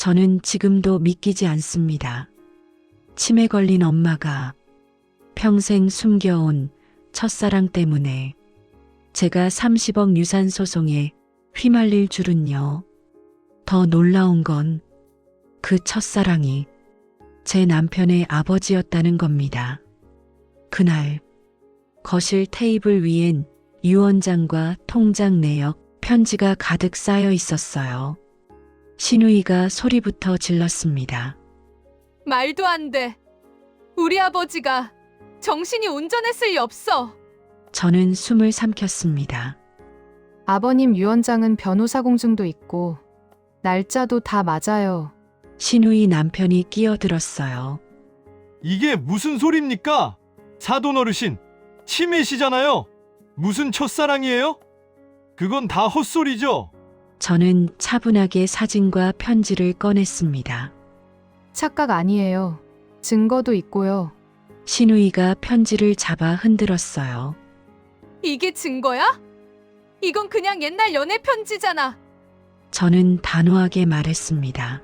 저는 지금도 믿기지 않습니다. 치매 걸린 엄마가 평생 숨겨온 첫사랑 때문에 제가 30억 유산 소송에 휘말릴 줄은요. 더 놀라운 건 그 첫사랑이 제 남편의 아버지였다는 겁니다. 그날 거실 테이블 위엔 유언장과 통장 내역, 편지가 가득 쌓여 있었어요. 신우이가 소리부터 질렀습니다. 말도 안 돼. 우리 아버지가 정신이 온전했을 리 없어. 저는 숨을 삼켰습니다. 아버님 유언장은 변호사 공증도 있고 날짜도 다 맞아요. 신우이 남편이 끼어들었어요. 이게 무슨 소리입니까? 사돈 어르신, 치매시잖아요. 무슨 첫사랑이에요? 그건 다 헛소리죠. 저는 차분하게 사진과 편지를 꺼냈습니다. 착각 아니에요. 증거도 있고요. 신우이가 편지를 잡아 흔들었어요. 이게 증거야? 이건 그냥 옛날 연애 편지잖아. 저는 단호하게 말했습니다.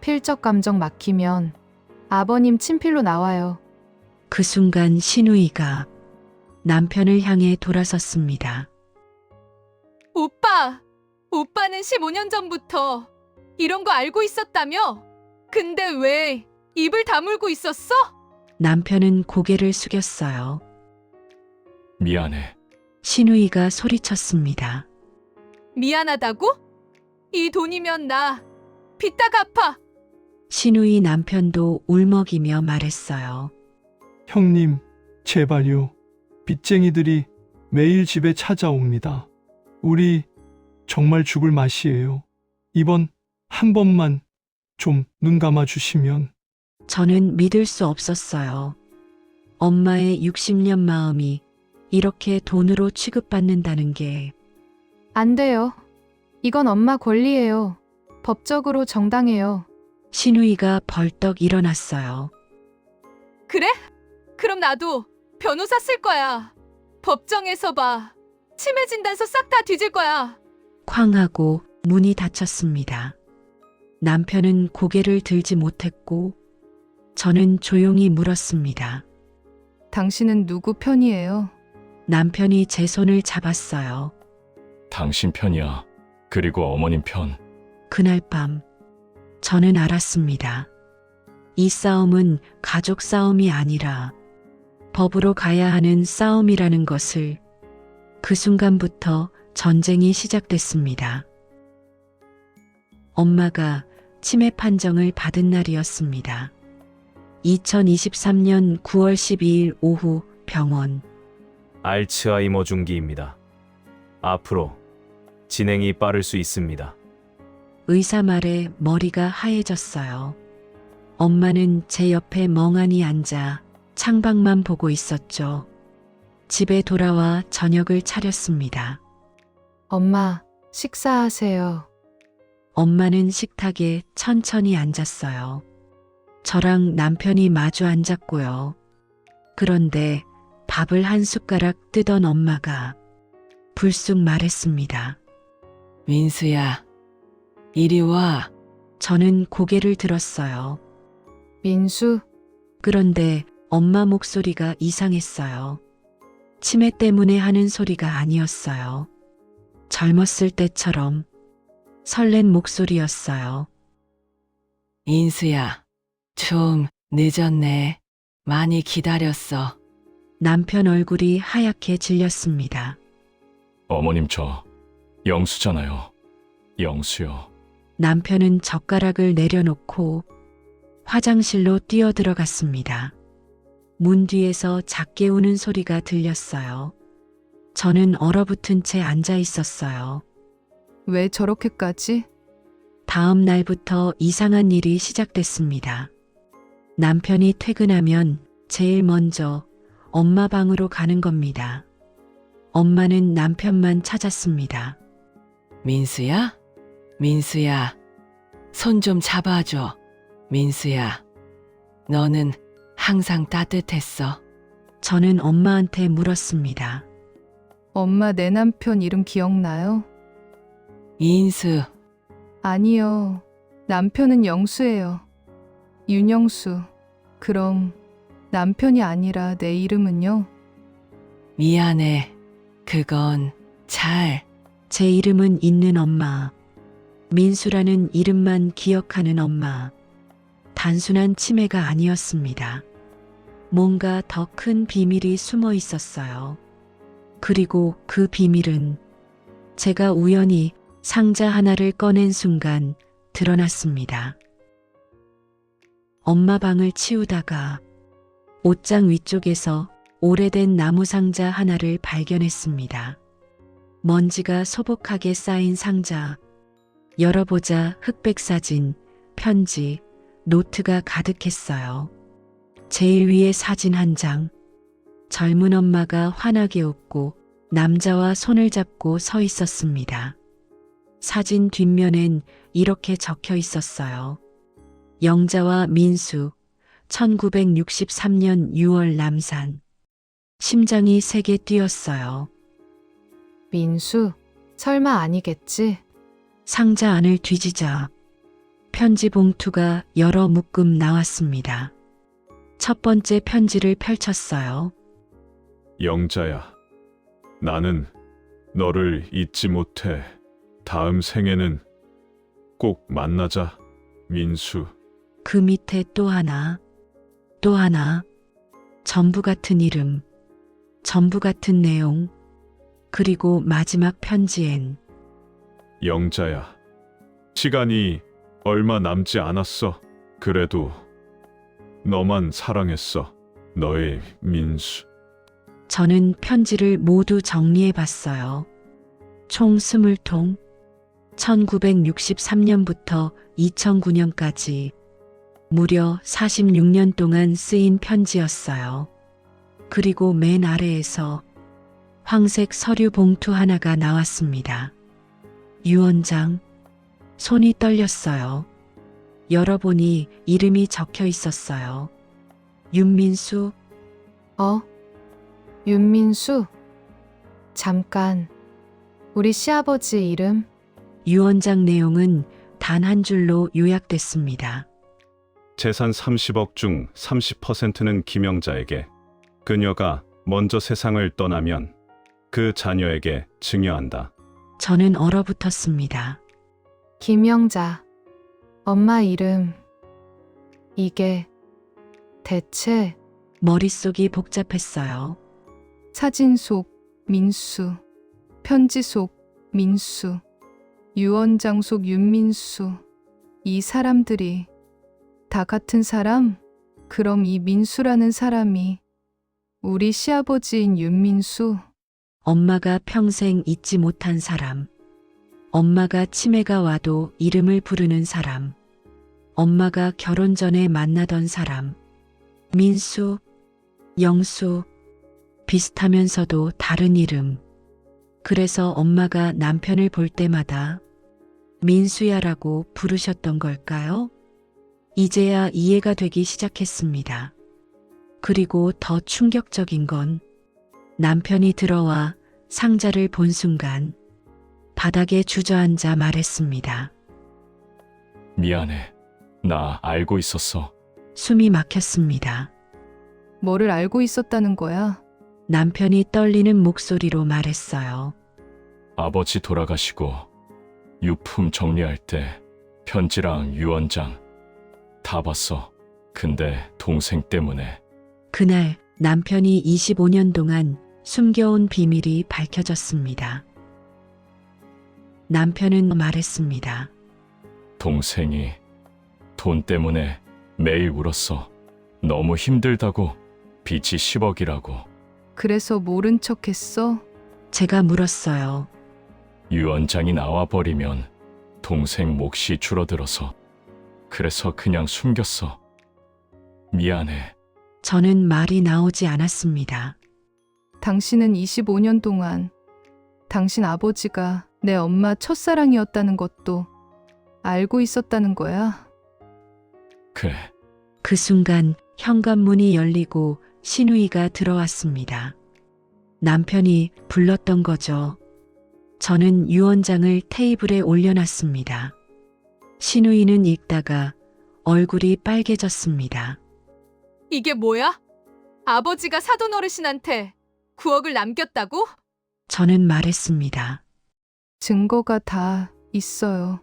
필적 감정 막히면 아버님 친필로 나와요. 그 순간 신우이가 남편을 향해 돌아섰습니다. 오빠는 15년 전부터 이런 거 알고 있었다며? 근데 왜 입을 다물고 있었어? 남편은 고개를 숙였어요. 미안해. 신우이가 소리쳤습니다. 미안하다고? 이 돈이면 나 빚 다 갚아. 신우이 남편도 울먹이며 말했어요. 형님, 제발요. 빚쟁이들이 매일 집에 찾아옵니다. 우리 정말 죽을 맛이에요. 이번 한 번만 좀 눈 감아 주시면. 저는 믿을 수 없었어요. 엄마의 60년 마음이 이렇게 돈으로 취급받는다는 게 안 돼요. 이건 엄마 권리예요. 법적으로 정당해요. 신우이가 벌떡 일어났어요. 그래? 그럼 나도 변호사 쓸 거야. 법정에서 봐. 치매 진단서 싹 다 뒤질 거야. 쾅 하고 문이 닫혔습니다. 남편은 고개를 들지 못했고 저는 조용히 물었습니다. 당신은 누구 편이에요? 남편이 제 손을 잡았어요. 당신 편이야. 그리고 어머님 편. 그날 밤 저는 알았습니다. 이 싸움은 가족 싸움이 아니라 법으로 가야 하는 싸움이라는 것을. 그 순간부터 전쟁이 시작됐습니다. 엄마가 치매 판정을 받은 날이었습니다. 2023년 9월 12일 오후 병원. 알츠하이머 중기입니다. 앞으로 진행이 빠를 수 있습니다. 의사 말에 머리가 하얘졌어요. 엄마는 제 옆에 멍하니 앉아 창밖만 보고 있었죠. 집에 돌아와 저녁을 차렸습니다. 엄마, 식사하세요. 엄마는 식탁에 천천히 앉았어요. 저랑 남편이 마주 앉았고요. 그런데 밥을 한 숟가락 뜨던 엄마가 불쑥 말했습니다. 민수야, 이리 와. 저는 고개를 들었어요. 민수, 그런데 엄마 목소리가 이상했어요. 치매 때문에 하는 소리가 아니었어요. 젊었을 때처럼 설렌 목소리였어요. 인수야, 좀 늦었네. 많이 기다렸어. 남편 얼굴이 하얗게 질렸습니다. 어머님 저 영수잖아요. 영수요. 남편은 젓가락을 내려놓고 화장실로 뛰어들어갔습니다. 문 뒤에서 작게 우는 소리가 들렸어요. 저는 얼어붙은 채 앉아 있었어요. 왜 저렇게까지? 다음 날부터 이상한 일이 시작됐습니다. 남편이 퇴근하면 제일 먼저 엄마 방으로 가는 겁니다. 엄마는 남편만 찾았습니다. 민수야? 민수야, 손 좀 잡아줘. 민수야, 너는 항상 따뜻했어. 저는 엄마한테 물었습니다. 엄마 내 남편 이름 기억나요? 인수, 아니요. 남편은 영수예요. 윤영수. 그럼 남편이 아니라 내 이름은요? 미안해. 그건 잘. 제 이름은 있는 엄마. 민수라는 이름만 기억하는 엄마. 단순한 치매가 아니었습니다. 뭔가 더 큰 비밀이 숨어 있었어요. 그리고 그 비밀은 제가 우연히 상자 하나를 꺼낸 순간 드러났습니다. 엄마 방을 치우다가 옷장 위쪽에서 오래된 나무 상자 하나를 발견했습니다. 먼지가 소복하게 쌓인 상자. 열어보자 흑백 사진, 편지, 노트가 가득했어요. 제일 위에 사진 한 장. 젊은 엄마가 환하게 웃고 남자와 손을 잡고 서 있었습니다. 사진 뒷면엔 이렇게 적혀 있었어요. 영자와 민수, 1963년 6월 남산. 심장이 세게 뛰었어요. 민수, 설마 아니겠지? 상자 안을 뒤지자 편지 봉투가 여러 묶음 나왔습니다. 첫 번째 편지를 펼쳤어요. 영자야, 나는 너를 잊지 못해. 다음 생에는 꼭 만나자, 민수. 그 밑에 또 하나, 또 하나. 전부 같은 이름, 전부 같은 내용. 그리고 마지막 편지엔 영자야, 시간이 얼마 남지 않았어. 그래도 너만 사랑했어. 너의 민수. 저는 편지를 모두 정리해 봤어요. 총 20통. 1963년부터 2009년까지 무려 46년 동안 쓰인 편지였어요. 그리고 맨 아래에서 황색 서류 봉투 하나가 나왔습니다. 유언장. 손이 떨렸어요. 열어보니 이름이 적혀 있었어요. 윤민수. 윤민수? 잠깐. 우리 시아버지 이름? 유언장 내용은 단 한 줄로 요약됐습니다. 재산 30억 중 30%는 김영자에게, 그녀가 먼저 세상을 떠나면 그 자녀에게 증여한다. 저는 얼어붙었습니다. 김영자. 엄마 이름. 이게 대체 머릿속이 복잡했어요. 사진 속 민수, 편지 속 민수, 유언장 속 윤민수. 이 사람들이 다 같은 사람? 그럼 이 민수라는 사람이 우리 시아버지인 윤민수? 엄마가 평생 잊지 못한 사람. 엄마가 치매가 와도 이름을 부르는 사람. 엄마가 결혼 전에 만나던 사람. 민수, 영수, 비슷하면서도 다른 이름. 그래서 엄마가 남편을 볼 때마다 민수야라고 부르셨던 걸까요? 이제야 이해가 되기 시작했습니다. 그리고 더 충격적인 건 남편이 들어와 상자를 본 순간 바닥에 주저앉아 말했습니다. 미안해. 나 알고 있었어. 숨이 막혔습니다. 뭐를 알고 있었다는 거야? 남편이 떨리는 목소리로 말했어요. 아버지 돌아가시고 유품 정리할 때 편지랑 유언장 다 봤어. 근데 동생 때문에. 그날 남편이 25년 동안 숨겨온 비밀이 밝혀졌습니다. 남편은 말했습니다. 동생이 돈 때문에 매일 울었어. 너무 힘들다고. 빚이 10억이라고. 그래서 모른 척 했어? 제가 물었어요. 유언장이 나와버리면 동생 몫이 줄어들어서. 그래서 그냥 숨겼어. 미안해. 저는 말이 나오지 않았습니다. 당신은 25년 동안 당신 아버지가 내 엄마 첫사랑이었다는 것도 알고 있었다는 거야? 그래. 그 순간 현관문이 열리고 신우이가 들어왔습니다. 남편이 불렀던 거죠. 저는 유언장을 테이블에 올려놨습니다. 신우이는 읽다가 얼굴이 빨개졌습니다. 이게 뭐야? 아버지가 사돈 어르신한테 9억을 남겼다고? 저는 말했습니다. 증거가 다 있어요.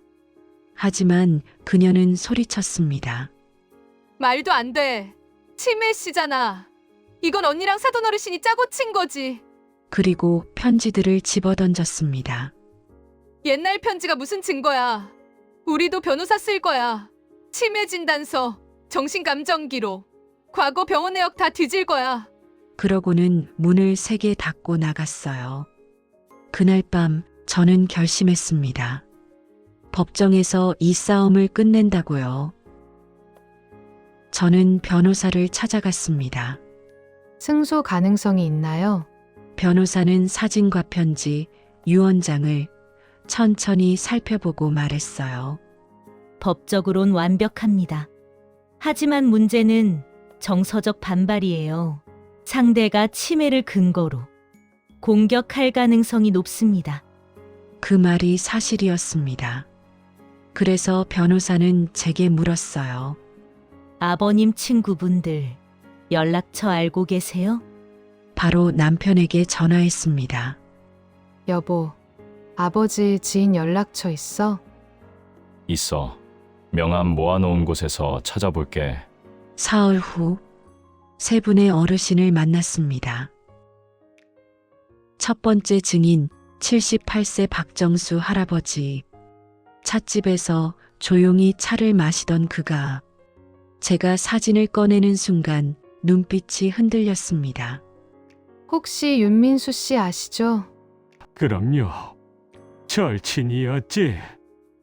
하지만 그녀는 소리쳤습니다. 말도 안 돼. 치매 씨잖아. 이건 언니랑 사돈 어르신이 짜고 친 거지. 그리고 편지들을 집어던졌습니다. 옛날 편지가 무슨 증거야. 우리도 변호사 쓸 거야. 치매 진단서, 정신감정 기록, 과거 병원 내역 다 뒤질 거야. 그러고는 문을 세게 닫고 나갔어요. 그날 밤 저는 결심했습니다. 법정에서 이 싸움을 끝낸다고요. 저는 변호사를 찾아갔습니다. 승소 가능성이 있나요? 변호사는 사진과 편지, 유언장을 천천히 살펴보고 말했어요. 법적으론 완벽합니다. 하지만 문제는 정서적 반발이에요. 상대가 치매를 근거로 공격할 가능성이 높습니다. 그 말이 사실이었습니다. 그래서 변호사는 제게 물었어요. 아버님 친구분들 연락처 알고 계세요? 바로 남편에게 전화했습니다. 여보, 아버지 지인 연락처 있어? 있어. 명함 모아놓은 곳에서 찾아볼게. 사흘 후 세 분의 어르신을 만났습니다. 첫 번째 증인 78세 박정수 할아버지. 찻집에서 조용히 차를 마시던 그가 제가 사진을 꺼내는 순간 눈빛이 흔들렸습니다. 혹시 윤민수 씨 아시죠? 그럼요. 절친이었지.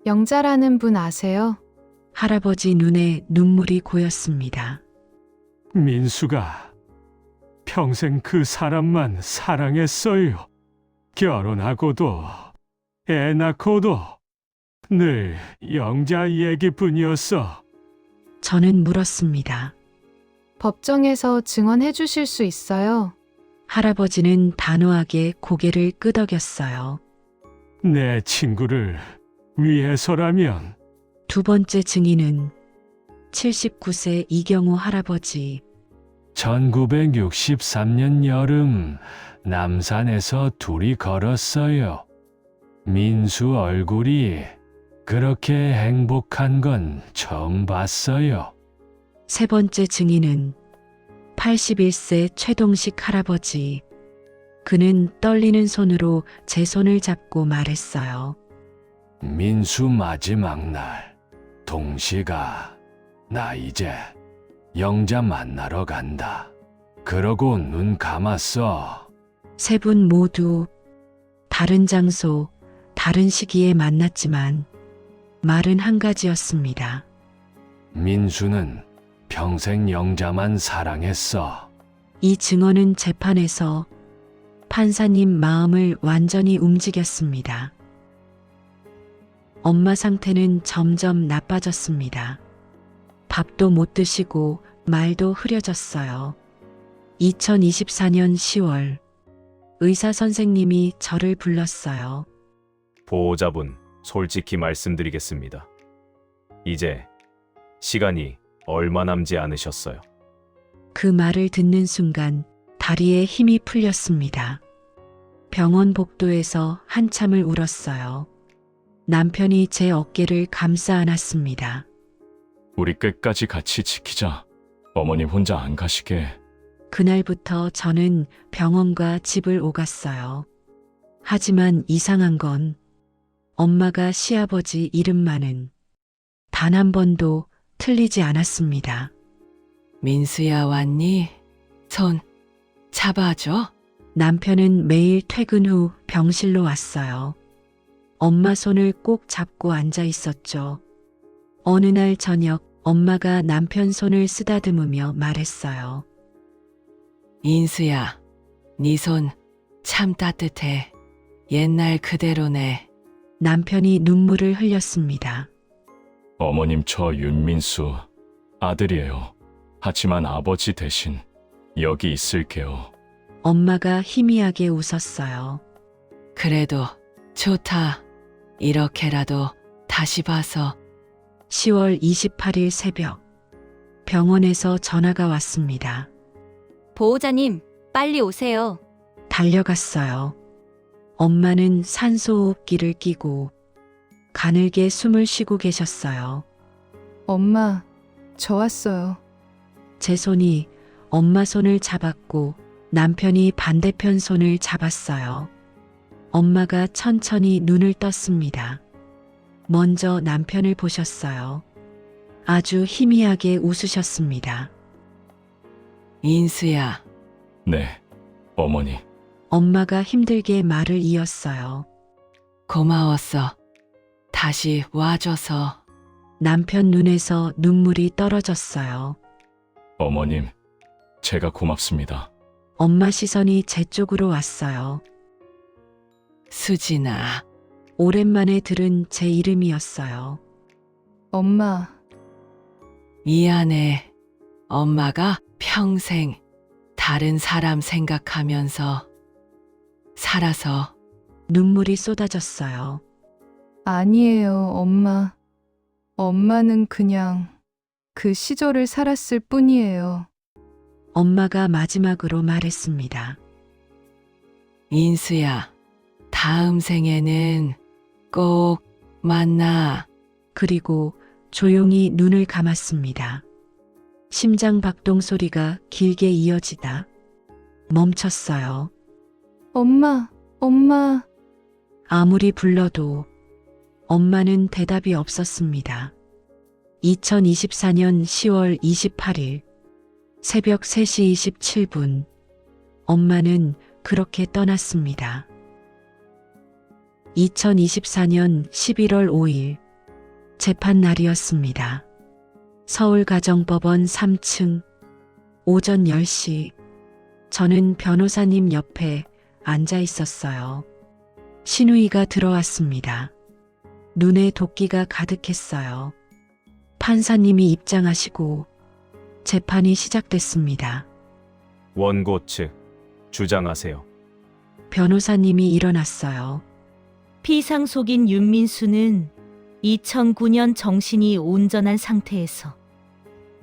영자라는 분 아세요? 할아버지 눈에 눈물이 고였습니다. 민수가 평생 그 사람만 사랑했어요. 결혼하고도 애 낳고도 늘 영자 얘기뿐이었어. 저는 물었습니다. 법정에서 증언해 주실 수 있어요? 할아버지는 단호하게 고개를 끄덕였어요. 내 친구를 위해서라면. 두 번째 증인은 79세 이경호 할아버지. 1963년 여름 남산에서 둘이 걸었어요. 민수 얼굴이 그렇게 행복한 건 처음 봤어요. 세 번째 증인은 81세 최동식 할아버지. 그는 떨리는 손으로 제 손을 잡고 말했어요. 민수 마지막 날, 동식아, 나 이제 영자 만나러 간다. 그러고 눈 감았어. 세 분 모두 다른 장소, 다른 시기에 만났지만 말은 한 가지였습니다. 민수는 평생 영자만 사랑했어. 이 증언은 재판에서 판사님 마음을 완전히 움직였습니다. 엄마 상태는 점점 나빠졌습니다. 밥도 못 드시고 말도 흐려졌어요. 2024년 10월 의사 선생님이 저를 불렀어요. 보호자분, 솔직히 말씀드리겠습니다. 이제 시간이 얼마 남지 않으셨어요. 그 말을 듣는 순간 다리에 힘이 풀렸습니다. 병원 복도에서 한참을 울었어요. 남편이 제 어깨를 감싸 안았습니다. 우리 끝까지 같이 지키자. 어머님 혼자 안 가시게. 그날부터 저는 병원과 집을 오갔어요. 하지만 이상한 건 엄마가 시아버지 이름만은 단 한 번도 틀리지 않았습니다. 민수야 왔니? 손 잡아줘. 남편은 매일 퇴근 후 병실로 왔어요. 엄마 손을 꼭 잡고 앉아 있었죠. 어느 날 저녁 엄마가 남편 손을 쓰다듬으며 말했어요. 인수야, 네 손 참 따뜻해. 옛날 그대로네. 남편이 눈물을 흘렸습니다. 어머님 저 윤민수 아들이에요. 하지만 아버지 대신 여기 있을게요. 엄마가 희미하게 웃었어요. 그래도 좋다. 이렇게라도 다시 봐서 10월 28일 새벽 병원에서 전화가 왔습니다. 보호자님, 빨리 오세요. 달려갔어요. 엄마는 산소호흡기를 끼고 가늘게 숨을 쉬고 계셨어요. 엄마, 저 왔어요. 제 손이 엄마 손을 잡았고 남편이 반대편 손을 잡았어요. 엄마가 천천히 눈을 떴습니다. 먼저 남편을 보셨어요. 아주 희미하게 웃으셨습니다. 인수야, 네, 어머니. 엄마가 힘들게 말을 이었어요. 고마웠어. 다시 와줘서. 남편 눈에서 눈물이 떨어졌어요. 어머님, 제가 고맙습니다. 엄마 시선이 제 쪽으로 왔어요. 수진아, 오랜만에 들은 제 이름이었어요. 엄마, 미안해. 엄마가 평생 다른 사람 생각하면서 살아서. 눈물이 쏟아졌어요. 아니에요, 엄마. 엄마는 그냥 그 시절을 살았을 뿐이에요. 엄마가 마지막으로 말했습니다. 인수야, 다음 생에는 꼭 만나. 그리고 조용히 눈을 감았습니다. 심장 박동 소리가 길게 이어지다 멈췄어요. 엄마, 엄마. 아무리 불러도 엄마는 대답이 없었습니다. 2024년 10월 28일 새벽 3시 27분 엄마는 그렇게 떠났습니다. 2024년 11월 5일 재판 날이었습니다. 서울가정법원 3층 오전 10시 저는 변호사님 옆에 앉아 있었어요. 신우이가 들어왔습니다. 눈에 도끼가 가득했어요. 판사님이 입장하시고 재판이 시작됐습니다. 원고 측 주장하세요. 변호사님이 일어났어요. 피상속인 윤민수는 2009년 정신이 온전한 상태에서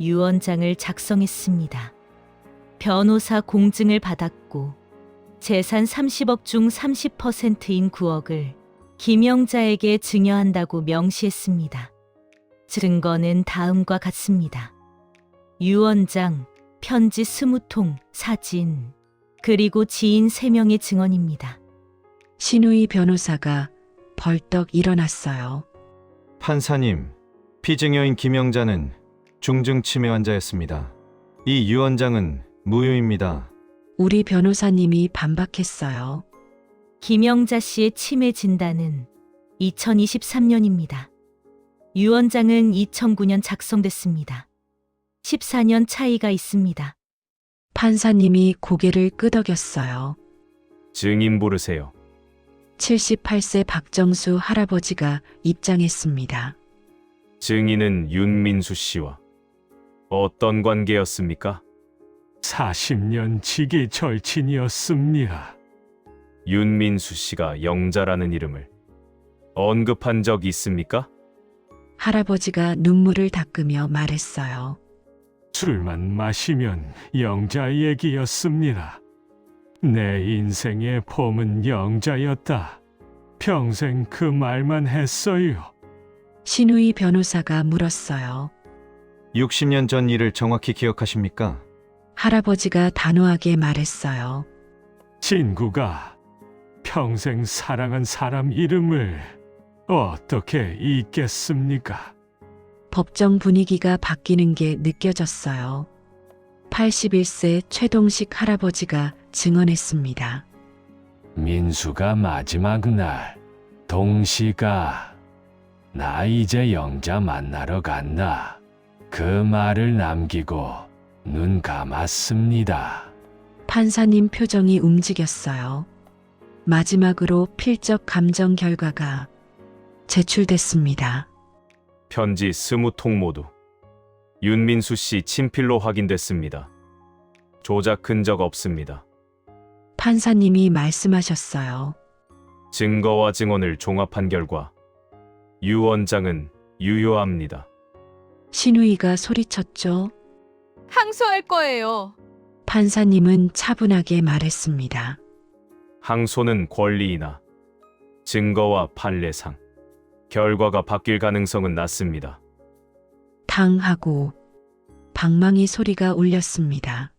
유언장을 작성했습니다. 변호사 공증을 받았고 재산 30억 중 30%인 9억을 김영자에게 증여한다고 명시했습니다. 증거는 다음과 같습니다. 유언장, 편지 20통, 사진, 그리고 지인 3명의 증언입니다. 신우이 변호사가 벌떡 일어났어요. 판사님, 피증여인 김영자는 중증 치매 환자였습니다. 이 유언장은 무효입니다. 우리 변호사님이 반박했어요. 김영자 씨의 치매 진단은 2023년입니다. 유언장은 2009년 작성됐습니다. 14년 차이가 있습니다. 판사님이 고개를 끄덕였어요. 증인 부르세요. 78세 박정수 할아버지가 입장했습니다. 증인은 윤민수 씨와 어떤 관계였습니까? 40년 지기 절친이었습니다. 윤민수 씨가 영자라는 이름을 언급한 적 있습니까? 할아버지가 눈물을 닦으며 말했어요. 술만 마시면 영자 얘기였습니다. 내 인생의 봄은 영자였다. 평생 그 말만 했어요. 신우이 변호사가 물었어요. 60년 전 일을 정확히 기억하십니까? 할아버지가 단호하게 말했어요. 진구가 평생 사랑한 사람 이름을 어떻게 잊겠습니까? 법정 분위기가 바뀌는 게 느껴졌어요. 81세 최동식 할아버지가 증언했습니다. 민수가 마지막 날 동시가 나 이제 영자 만나러 간다. 그 말을 남기고 눈 감았습니다. 판사님 표정이 움직였어요. 마지막으로 필적 감정 결과가 제출됐습니다. 편지 20통 모두 윤민수 씨 친필로 확인됐습니다. 조작 흔적 없습니다. 판사님이 말씀하셨어요. 증거와 증언을 종합한 결과 유언장은 유효합니다. 신우이가 소리쳤죠. 항소할 거예요. 판사님은 차분하게 말했습니다. 항소는 권리이나 증거와 판례상 결과가 바뀔 가능성은 낮습니다. 탕하고 방망이 소리가 울렸습니다.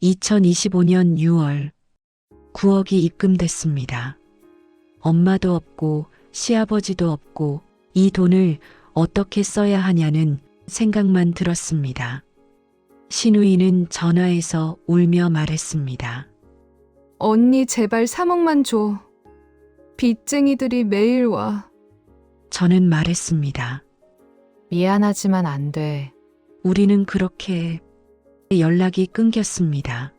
2025년 6월 9억이 입금됐습니다. 엄마도 없고 시아버지도 없고 이 돈을 어떻게 써야 하냐는 생각만 들었습니다. 신우이는 전화해서 울며 말했습니다. 언니 제발 3억만 줘. 빚쟁이들이 매일 와. 저는 말했습니다. 미안하지만 안 돼. 우리는 그렇게 연락이 끊겼습니다.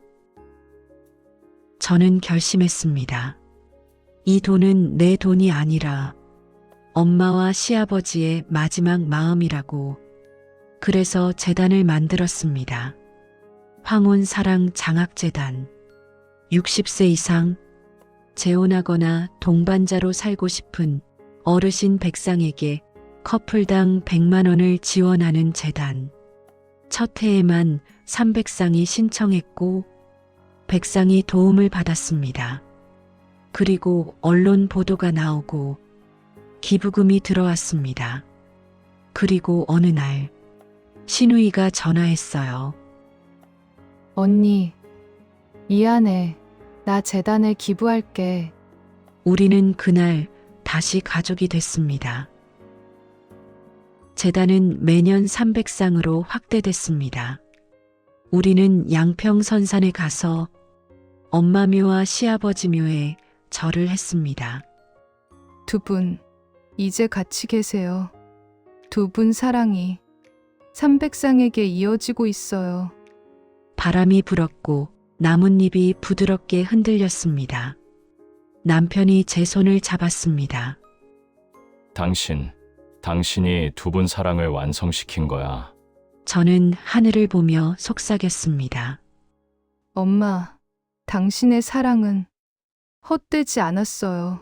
저는 결심했습니다. 이 돈은 내 돈이 아니라 엄마와 시아버지의 마지막 마음이라고. 그래서 재단을 만들었습니다. 황혼사랑 장학재단. 60세 이상 재혼하거나 동반자로 살고 싶은 어르신 100쌍에게 커플당 100만 원을 지원하는 재단. 첫 해에만 300쌍이 신청했고 100쌍이 도움을 받았습니다. 그리고 언론 보도가 나오고 기부금이 들어왔습니다. 그리고 어느 날 신우이가 전화했어요. 언니, 미안해. 나 재단에 기부할게. 우리는 그날 다시 가족이 됐습니다. 재단은 매년 300쌍으로 확대됐습니다. 우리는 양평선산에 가서 엄마 묘와 시아버지 묘에 절을 했습니다. 두 분, 이제 같이 계세요. 두 분 사랑이 300쌍에게 이어지고 있어요. 바람이 불었고 나뭇잎이 부드럽게 흔들렸습니다. 남편이 제 손을 잡았습니다. 당신이 두 분 사랑을 완성시킨 거야. 저는 하늘을 보며 속삭였습니다. 엄마, 당신의 사랑은 헛되지 않았어요.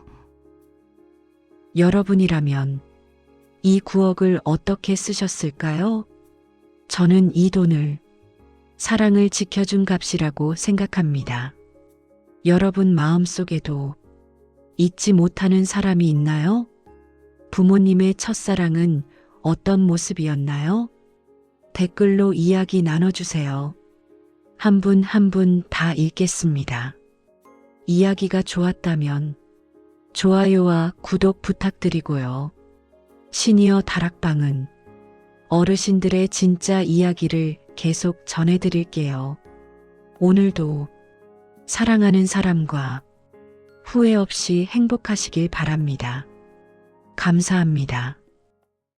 여러분이라면 이 9억을 어떻게 쓰셨을까요? 저는 이 돈을 사랑을 지켜준 값이라고 생각합니다. 여러분 마음속에도 잊지 못하는 사람이 있나요? 부모님의 첫사랑은 어떤 모습이었나요? 댓글로 이야기 나눠주세요. 한 분 한 분 다 읽겠습니다. 이야기가 좋았다면 좋아요와 구독 부탁드리고요. 시니어 다락방은 어르신들의 진짜 이야기를 계속 전해드릴게요. 오늘도 사랑하는 사람과 후회 없이 행복하시길 바랍니다. 감사합니다.